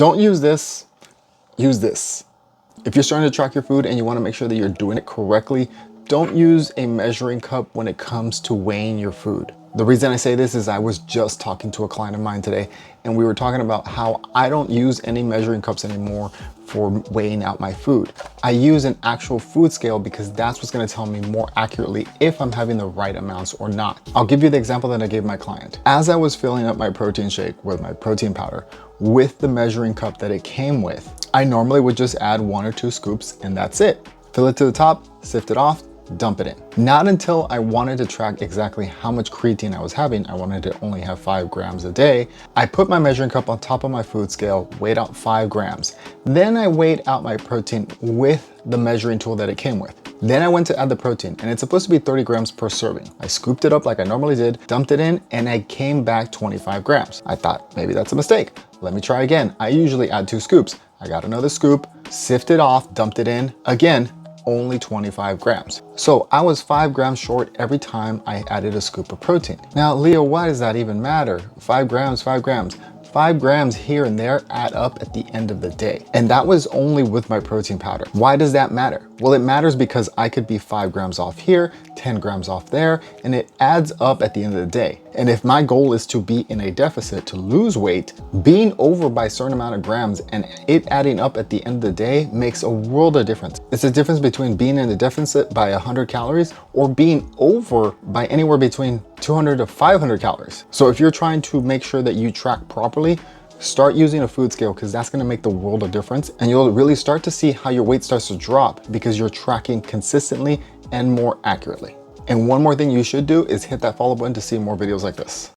Don't use this, use this. If you're starting to track your food and you want to make sure that you're doing it correctly, don't use a measuring cup when it comes to weighing your food. The reason I say this is I was just talking to a client of mine today, and we were talking about how I don't use any measuring cups anymore for weighing out my food. I use an actual food scale because that's what's going to tell me more accurately if I'm having the right amounts or not. I'll give you the example that I gave my client. As I was filling up my protein shake with my protein powder with the measuring cup that it came with, I normally would just add 1 or 2 scoops and that's it. Fill it to the top, sift it off, dump it in. Not until I wanted to track exactly how much creatine I was having, I wanted to only have 5 grams a day, I put my measuring cup on top of my food scale, weighed out 5 grams. Then I weighed out my protein with the measuring tool that it came with. Then I went to add the protein, and it's supposed to be 30 grams per serving. I scooped it up like I normally did, dumped it in, and I came back 25 grams. I thought maybe that's a mistake. Let me try again. I usually add 2 scoops. I got another scoop, sifted off, dumped it in. Again, only 25 grams. So I was 5 grams short every time I added a scoop of protein. Now, Leo, why does that even matter? 5 grams, 5 grams. 5 grams here and there add up at the end of the day. And that was only with my protein powder. Why does that matter? Well, it matters because I could be 5 grams off here, 10 grams off there, and it adds up at the end of the day. And if my goal is to be in a deficit to lose weight, being over by a certain amount of grams and it adding up at the end of the day makes a world of difference. It's the difference between being in a deficit by 100 calories or being over by anywhere between 200 to 500 calories. So if you're trying to make sure that you track properly, start using a food scale because that's going to make the world of difference, and you'll really start to see how your weight starts to drop because you're tracking consistently and more accurately. And one more thing you should do is hit that follow button to see more videos like this.